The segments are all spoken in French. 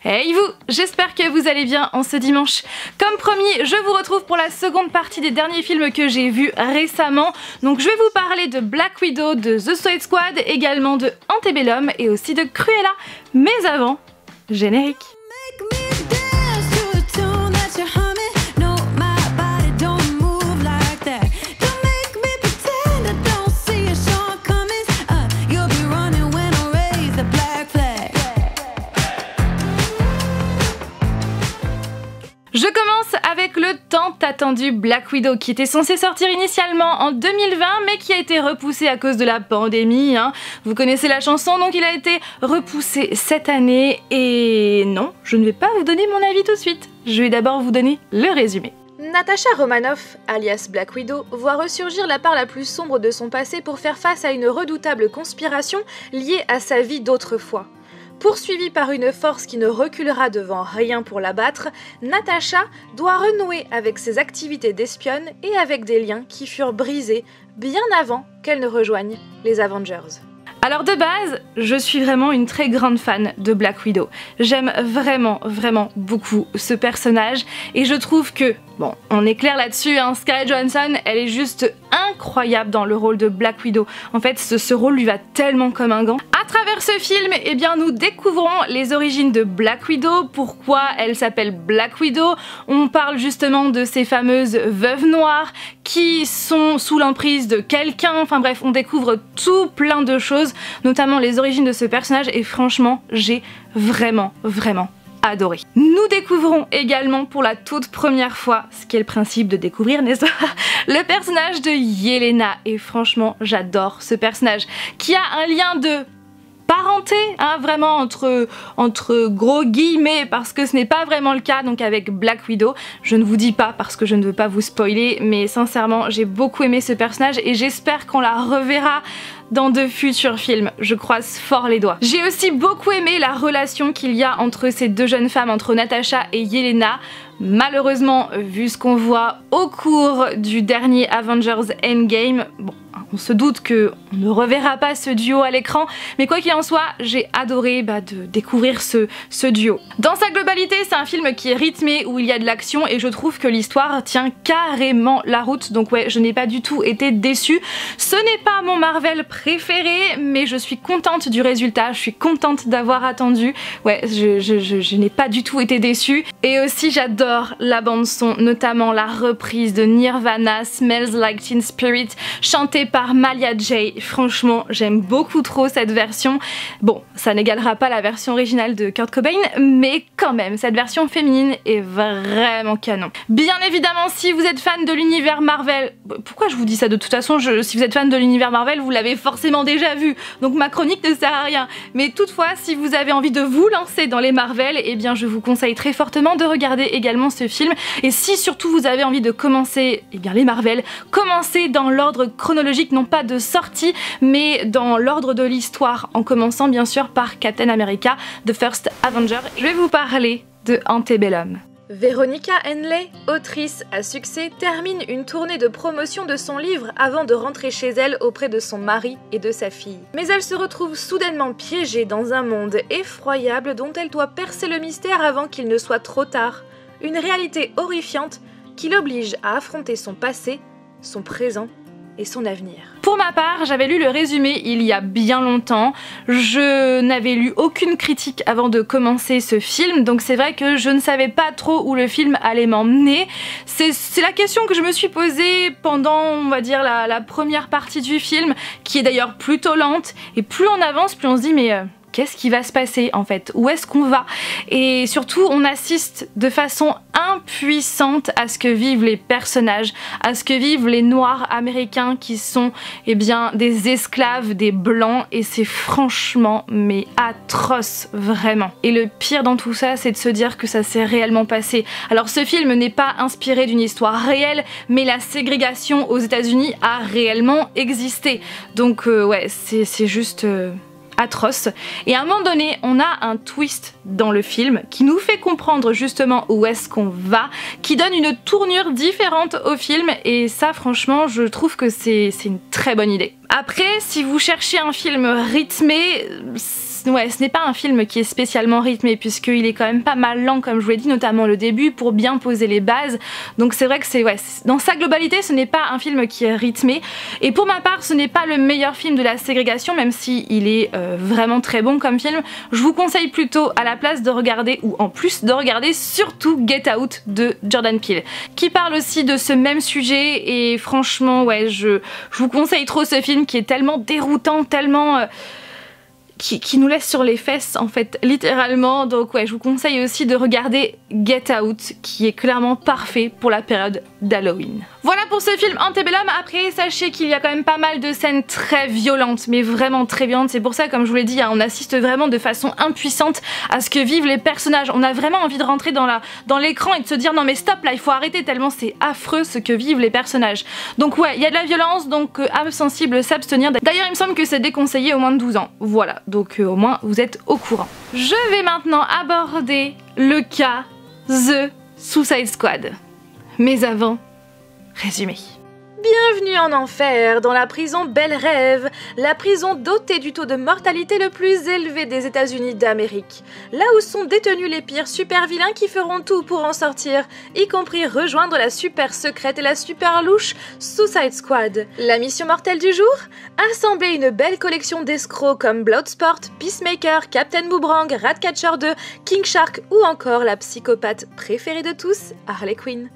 Hey vous, j'espère que vous allez bien en ce dimanche. Comme promis, je vous retrouve pour la seconde partie des derniers films que j'ai vus récemment. Donc je vais vous parler de Black Widow, de The Suicide Squad, également de Antebellum et aussi de Cruella. Mais avant, générique. Je commence avec le tant attendu Black Widow qui était censé sortir initialement en 2020 mais qui a été repoussé à cause de la pandémie. Vous connaissez la chanson, donc il a été repoussé cette année et non, je ne vais pas vous donner mon avis tout de suite. Je vais d'abord vous donner le résumé. Natasha Romanoff, alias Black Widow, voit ressurgir la part la plus sombre de son passé pour faire face à une redoutable conspiration liée à sa vie d'autrefois. Poursuivie par une force qui ne reculera devant rien pour l'abattre, Natasha doit renouer avec ses activités d'espionne et avec des liens qui furent brisés bien avant qu'elle ne rejoigne les Avengers. Alors de base, je suis vraiment une très grande fan de Black Widow. J'aime vraiment beaucoup ce personnage et je trouve que, bon, on est clair là-dessus, Scarlett Johansson, elle est juste incroyable dans le rôle de Black Widow. En fait, ce rôle lui va tellement comme un gant. À travers ce film, eh bien, nous découvrons les origines de Black Widow, pourquoi elle s'appelle Black Widow. On parle justement de ces fameuses veuves noires qui sont sous l'emprise de quelqu'un. Enfin bref, on découvre tout plein de choses, notamment les origines de ce personnage et franchement, j'ai vraiment adoré. Nous découvrons également pour la toute première fois, ce qui est le principe de découvrir, n'est-ce pas, le personnage de Yelena et franchement j'adore ce personnage qui a un lien de parenté, vraiment entre gros guillemets parce que ce n'est pas vraiment le cas donc avec Black Widow. Je ne vous dis pas parce que je ne veux pas vous spoiler mais sincèrement j'ai beaucoup aimé ce personnage et j'espère qu'on la reverra dans de futurs films, je croise fort les doigts. J'ai aussi beaucoup aimé la relation qu'il y a entre ces deux jeunes femmes, entre Natasha et Yelena. Malheureusement, vu ce qu'on voit au cours du dernier Avengers Endgame, bon, on se doute qu'on ne reverra pas ce duo à l'écran, mais quoi qu'il en soit, j'ai adoré de découvrir ce duo. Dans sa globalité, c'est un film qui est rythmé, où il y a de l'action, et je trouve que l'histoire tient carrément la route, donc ouais, je n'ai pas du tout été déçue. Ce n'est pas mon Marvel préféré, mais je suis contente du résultat, je suis contente d'avoir attendu. Ouais, je n'ai pas du tout été déçue. Et aussi, j'adore la bande-son, notamment la reprise de Nirvana, Smells Like Teen Spirit, chantée par Malia Jay. Franchement, j'aime beaucoup trop cette version. Bon, ça n'égalera pas la version originale de Kurt Cobain, mais quand même, cette version féminine est vraiment canon. Bien évidemment, si vous êtes fan de l'univers Marvel, pourquoi je vous dis ça de toute façon, si vous êtes fan de l'univers Marvel, vous l'avez forcément déjà vu, donc ma chronique ne sert à rien. Mais toutefois, si vous avez envie de vous lancer dans les Marvel, eh bien je vous conseille très fortement de regarder également ce film. Et si surtout vous avez envie de commencer les Marvel, commencez dans l'ordre chronologique, non pas de sortie, mais dans l'ordre de l'histoire, en commençant bien sûr par Captain America, The First Avenger. Je vais vous parler de Antebellum. Veronica Henley, autrice à succès, termine une tournée de promotion de son livre avant de rentrer chez elle auprès de son mari et de sa fille. Mais elle se retrouve soudainement piégée dans un monde effroyable dont elle doit percer le mystère avant qu'il ne soit trop tard. Une réalité horrifiante qui l'oblige à affronter son passé, son présent et son avenir. Pour ma part, j'avais lu le résumé il y a bien longtemps, je n'avais lu aucune critique avant de commencer ce film, donc c'est vrai que je ne savais pas trop où le film allait m'emmener. C'est la question que je me suis posée pendant, on va dire, la première partie du film, qui est d'ailleurs plutôt lente, et plus on avance, plus on se dit mais qu'est-ce qui va se passer en fait? Où est-ce qu'on va? Et surtout, on assiste de façon impuissante à ce que vivent les personnages, à ce que vivent les noirs américains qui sont des esclaves, des blancs, et c'est franchement mais atroce vraiment. Et le pire dans tout ça, c'est de se dire que ça s'est réellement passé. Alors ce film n'est pas inspiré d'une histoire réelle, mais la ségrégation aux États-Unis a réellement existé. Donc ouais, c'est juste atroce. Et à un moment donné, on a un twist dans le film qui nous fait comprendre justement où est-ce qu'on va, qui donne une tournure différente au film, et ça franchement je trouve que c'est une très bonne idée. Après, si vous cherchez un film rythmé, ouais, ce n'est pas un film qui est spécialement rythmé puisqu'il est quand même pas mal lent comme je vous l'ai dit, notamment le début pour bien poser les bases. Donc c'est vrai que c'est dans sa globalité ce n'est pas un film qui est rythmé. Et pour ma part ce n'est pas le meilleur film de la ségrégation, même si il est vraiment très bon comme film. Je vous conseille plutôt à la place de regarder, ou en plus de regarder, surtout Get Out de Jordan Peele, qui parle aussi de ce même sujet. Et franchement ouais, je vous conseille trop ce film qui est tellement déroutant, tellement qui nous laisse sur les fesses en fait, littéralement. Donc ouais, je vous conseille aussi de regarder Get Out, qui est clairement parfait pour la période d'Halloween. Voilà pour ce film Antebellum. Après, sachez qu'il y a quand même pas mal de scènes très violentes, mais vraiment très violentes. C'est pour ça, comme je vous l'ai dit, on assiste vraiment de façon impuissante à ce que vivent les personnages. On a vraiment envie de rentrer dans l'écran et de se dire non mais stop là, il faut arrêter tellement c'est affreux ce que vivent les personnages. Donc ouais, il y a de la violence, donc âme sensible s'abstenir. D'ailleurs, il me semble que c'est déconseillé au moins de 12 ans. Voilà, donc au moins vous êtes au courant. Je vais maintenant aborder le cas The Suicide Squad. Mais avant, résumé. Bienvenue en enfer, dans la prison Bel Rêve, la prison dotée du taux de mortalité le plus élevé des États-Unis d'Amérique. Là où sont détenus les pires super vilains qui feront tout pour en sortir, y compris rejoindre la super secrète et la super louche Suicide Squad. La mission mortelle du jour? Assembler une belle collection d'escrocs comme Bloodsport, Peacemaker, Captain Boomerang, Ratcatcher 2, King Shark ou encore la psychopathe préférée de tous, Harley Quinn.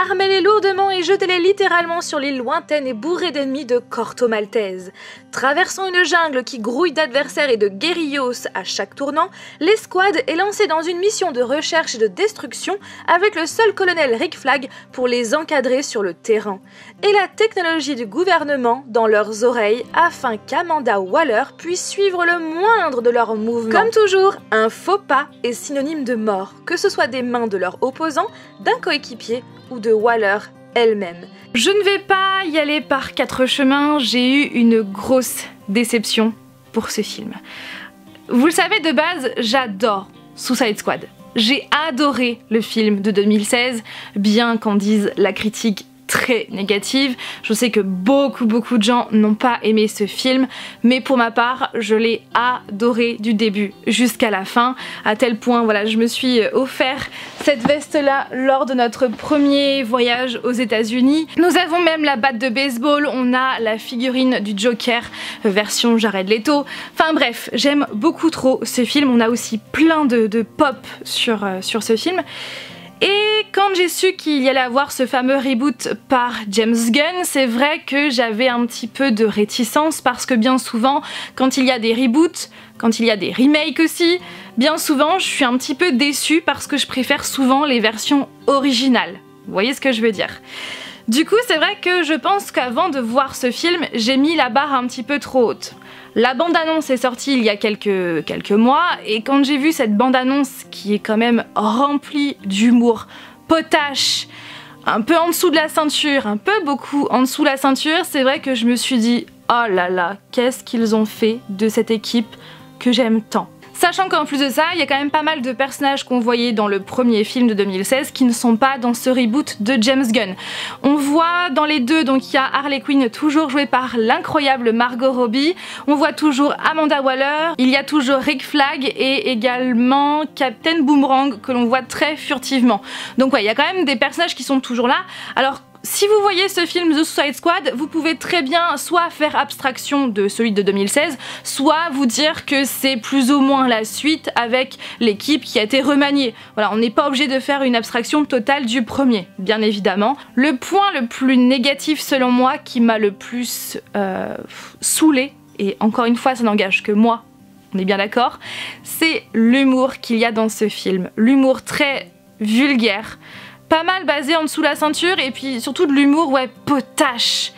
Armez-les lourdement et jetez-les littéralement sur l'île lointaine et bourrée d'ennemis de Corto Maltese. Traversant une jungle qui grouille d'adversaires et de guérillos à chaque tournant, l'escouade est lancée dans une mission de recherche et de destruction avec le seul colonel Rick Flag pour les encadrer sur le terrain. Et la technologie du gouvernement dans leurs oreilles afin qu'Amanda Waller puisse suivre le moindre de leurs mouvements. Comme toujours, un faux pas est synonyme de mort, que ce soit des mains de leurs opposants, d'un coéquipier ou de Waller elle-même. Je ne vais pas y aller par 4 chemins, j'ai eu une grosse déception pour ce film. Vous le savez, de base, j'adore Suicide Squad. J'ai adoré le film de 2016, bien qu'en dise la critique très négative. Je sais que beaucoup de gens n'ont pas aimé ce film, mais pour ma part, je l'ai adoré du début jusqu'à la fin, à tel point, voilà, je me suis offert cette veste-là lors de notre premier voyage aux États-Unis. Nous avons même la batte de baseball, on a la figurine du Joker version Jared Leto. Enfin bref, j'aime beaucoup trop ce film. On a aussi plein de pop sur ce film. Et quand j'ai su qu'il y allait avoir ce fameux reboot par James Gunn, c'est vrai que j'avais un petit peu de réticence parce que bien souvent, quand il y a des reboots, quand il y a des remakes aussi, bien souvent je suis un petit peu déçue parce que je préfère souvent les versions originales. Vous voyez ce que je veux dire ? Du coup, c'est vrai que je pense qu'avant de voir ce film, j'ai mis la barre un petit peu trop haute. La bande-annonce est sortie il y a quelques mois, et quand j'ai vu cette bande-annonce qui est quand même remplie d'humour potache, un peu en dessous de la ceinture, un peu beaucoup en dessous de la ceinture, c'est vrai que je me suis dit « Oh là là, qu'est-ce qu'ils ont fait de cette équipe que j'aime tant ?» Sachant qu'en plus de ça, il y a quand même pas mal de personnages qu'on voyait dans le premier film de 2016 qui ne sont pas dans ce reboot de James Gunn. On voit dans les deux, donc il y a Harley Quinn toujours jouée par l'incroyable Margot Robbie, on voit toujours Amanda Waller, il y a toujours Rick Flag et également Captain Boomerang que l'on voit très furtivement. Donc ouais, il y a quand même des personnages qui sont toujours là. Alors si vous voyez ce film The Suicide Squad, vous pouvez très bien soit faire abstraction de celui de 2016, soit vous dire que c'est plus ou moins la suite avec l'équipe qui a été remaniée. Voilà, on n'est pas obligé de faire une abstraction totale du premier, bien évidemment. Le point le plus négatif selon moi, qui m'a le plus saoulé, et encore une fois ça n'engage que moi, on est bien d'accord, c'est l'humour qu'il y a dans ce film. L'humour très vulgaire, pas mal basé en dessous de la ceinture, et puis surtout de l'humour, ouais, potache.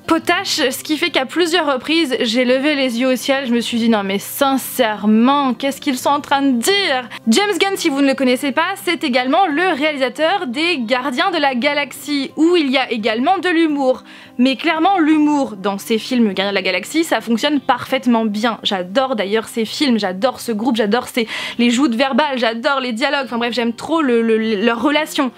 Potache, ce qui fait qu'à plusieurs reprises, j'ai levé les yeux au ciel, je me suis dit non mais sincèrement, qu'est-ce qu'ils sont en train de dire? James Gunn, si vous ne le connaissez pas, c'est également le réalisateur des Gardiens de la Galaxie, où il y a également de l'humour. Mais clairement, l'humour dans ces films Gardiens de la Galaxie, ça fonctionne parfaitement bien. J'adore d'ailleurs ces films, j'adore ce groupe, j'adore les joutes verbales, j'adore les dialogues, enfin bref, j'aime trop leur relation.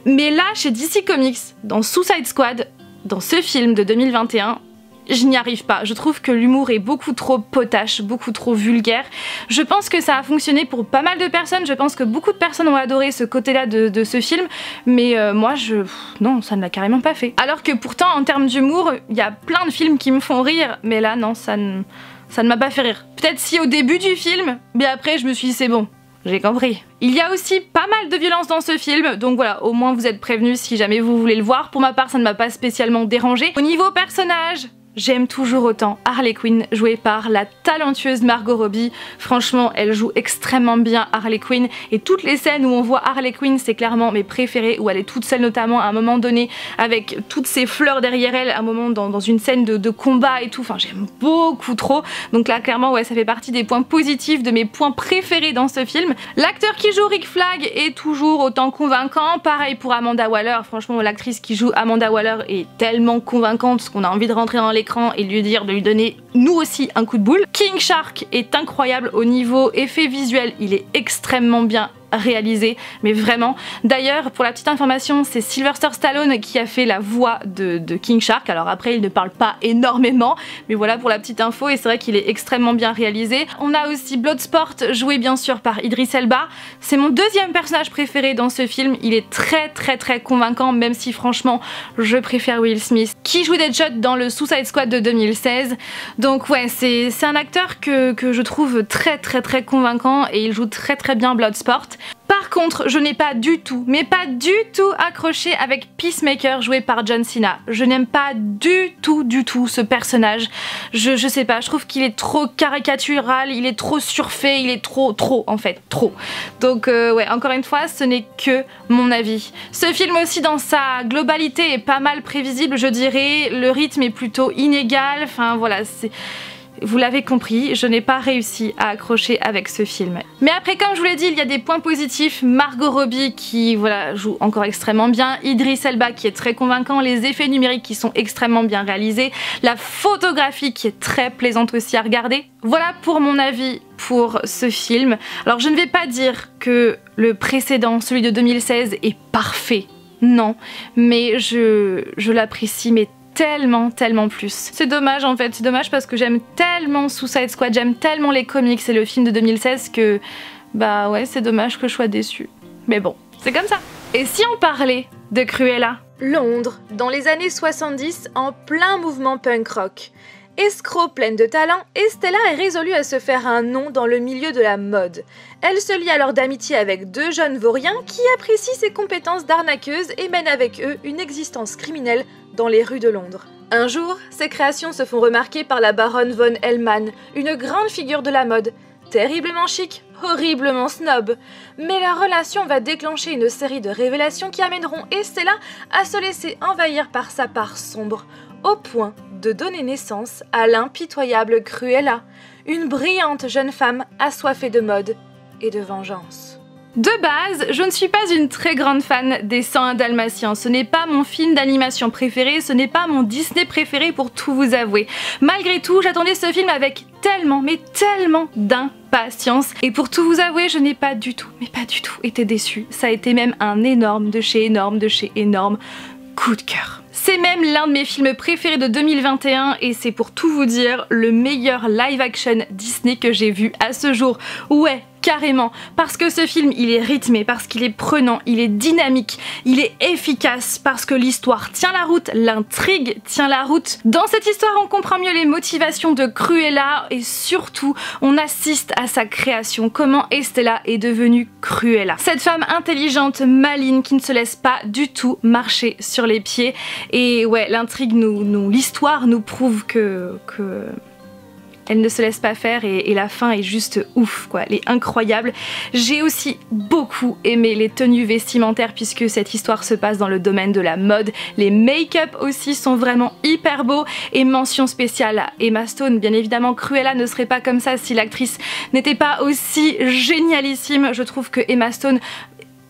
Mais là, chez DC Comics, dans Suicide Squad, dans ce film de 2021, je n'y arrive pas. Je trouve que l'humour est beaucoup trop potache, beaucoup trop vulgaire. Je pense que ça a fonctionné pour pas mal de personnes, je pense que beaucoup de personnes ont adoré ce côté-là de ce film, mais moi, non, ça ne l'a carrément pas fait. Alors que pourtant, en termes d'humour, il y a plein de films qui me font rire, mais là, non, ça ne m'a pas fait rire. Peut-être si au début du film, mais après, je me suis dit, c'est bon. J'ai compris. Il y a aussi pas mal de violence dans ce film, donc voilà, au moins vous êtes prévenus si jamais vous voulez le voir. Pour ma part, ça ne m'a pas spécialement dérangé. Au niveau personnage, j'aime toujours autant Harley Quinn, jouée par la talentueuse Margot Robbie. Franchement, elle joue extrêmement bien Harley Quinn, et toutes les scènes où on voit Harley Quinn, c'est clairement mes préférées, où elle est toute seule notamment à un moment donné, avec toutes ces fleurs derrière elle, à un moment dans une scène de combat et tout. Enfin, j'aime beaucoup trop. Donc là, clairement, ouais, ça fait partie des points positifs, de mes points préférés dans ce film. L'acteur qui joue Rick Flag est toujours autant convaincant. Pareil pour Amanda Waller. Franchement, l'actrice qui joue Amanda Waller est tellement convaincante qu'on a envie de rentrer dans l'écran et lui dire de lui donner nous aussi un coup de boule. King Shark est incroyable au niveau effet visuel, il est extrêmement bien réalisé, mais vraiment. D'ailleurs, pour la petite information, c'est Sylvester Stallone qui a fait la voix de King Shark. Alors après, il ne parle pas énormément, mais voilà pour la petite info, et c'est vrai qu'il est extrêmement bien réalisé. On a aussi Bloodsport, joué bien sûr par Idris Elba. C'est mon deuxième personnage préféré dans ce film. Il est très convaincant, même si franchement, je préfère Will Smith, qui joue Deadshot dans le Suicide Squad de 2016. Donc ouais, c'est un acteur que je trouve très convaincant, et il joue très bien Bloodsport. Par contre, je n'ai pas du tout, mais pas du tout accroché avec Peacemaker joué par John Cena. Je n'aime pas du tout ce personnage. Je sais pas, je trouve qu'il est trop caricatural, il est trop surfait, il est trop en fait, trop. Donc ouais, encore une fois, ce n'est que mon avis. Ce film aussi dans sa globalité est pas mal prévisible, je dirais. Le rythme est plutôt inégal, enfin voilà, c'est... Vous l'avez compris, je n'ai pas réussi à accrocher avec ce film. Mais après, comme je vous l'ai dit, il y a des points positifs. Margot Robbie qui voilà, joue encore extrêmement bien, Idris Elba qui est très convaincant, les effets numériques qui sont extrêmement bien réalisés, la photographie qui est très plaisante aussi à regarder. Voilà pour mon avis pour ce film. Alors je ne vais pas dire que le précédent, celui de 2016, est parfait. Non, mais je l'apprécie, mais tellement plus. C'est dommage en fait, c'est dommage parce que j'aime tellement Suicide Squad, j'aime tellement les comics et le film de 2016 que bah ouais, c'est dommage que je sois déçue. Mais bon, c'est comme ça. Et si on parlait de Cruella? Londres, dans les années 70, en plein mouvement punk rock. Escroc pleine de talent, Estella est résolue à se faire un nom dans le milieu de la mode. Elle se lie alors d'amitié avec deux jeunes vauriens qui apprécient ses compétences d'arnaqueuse et mènent avec eux une existence criminelle dans les rues de Londres. Un jour, ses créations se font remarquer par la baronne von Hellman, une grande figure de la mode, terriblement chic, horriblement snob. Mais la relation va déclencher une série de révélations qui amèneront Estella à se laisser envahir par sa part sombre, au point de donner naissance à l'impitoyable Cruella, une brillante jeune femme assoiffée de mode et de vengeance. De base, je ne suis pas une très grande fan des 101 Dalmatiens. Ce n'est pas mon film d'animation préféré, ce n'est pas mon Disney préféré pour tout vous avouer. Malgré tout, j'attendais ce film avec tellement d'impatience. Et pour tout vous avouer, je n'ai pas du tout été déçue. Ça a été même un énorme de chez énorme coup de cœur. C'est même l'un de mes films préférés de 2021 et c'est pour tout vous dire le meilleur live action Disney que j'ai vu à ce jour. Ouais, carrément, parce que ce film il est rythmé, parce qu'il est prenant, il est dynamique, il est efficace, parce que l'histoire tient la route, l'intrigue tient la route. Dans cette histoire on comprend mieux les motivations de Cruella et surtout on assiste à sa création, comment Estella est devenue Cruella. Cette femme intelligente, maligne, qui ne se laisse pas du tout marcher sur les pieds. Et ouais, l'intrigue l'histoire nous prouve que elle ne se laisse pas faire et la fin est juste ouf quoi, elle est incroyable. J'ai aussi beaucoup aimé les tenues vestimentaires puisque cette histoire se passe dans le domaine de la mode. Les make-up aussi sont vraiment hyper beaux et mention spéciale à Emma Stone. Bien évidemment, Cruella ne serait pas comme ça si l'actrice n'était pas aussi génialissime. Je trouve que Emma Stone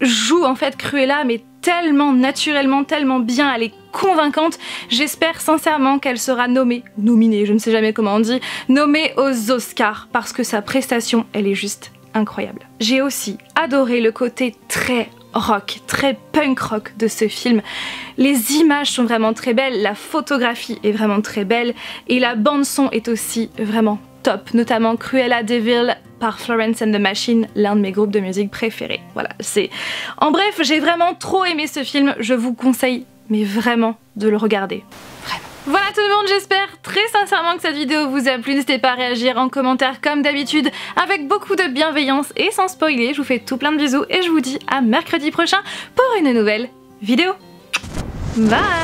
joue en fait Cruella mais tellement naturellement, tellement bien, elle est convaincante. J'espère sincèrement qu'elle sera nominée, je ne sais jamais comment on dit, nommée aux Oscars parce que sa prestation, elle est juste incroyable. J'ai aussi adoré le côté très rock, très punk rock de ce film. Les images sont vraiment très belles, la photographie est vraiment très belle et la bande son est aussi vraiment top, notamment Cruella de Vil par Florence and the Machine, l'un de mes groupes de musique préférés. Voilà, c'est... En bref, j'ai vraiment trop aimé ce film, je vous conseille mais vraiment de le regarder. Vraiment. Voilà tout le monde, j'espère très sincèrement que cette vidéo vous a plu. N'hésitez pas à réagir en commentaire comme d'habitude avec beaucoup de bienveillance et sans spoiler. Je vous fais tout plein de bisous et je vous dis à mercredi prochain pour une nouvelle vidéo. Bye!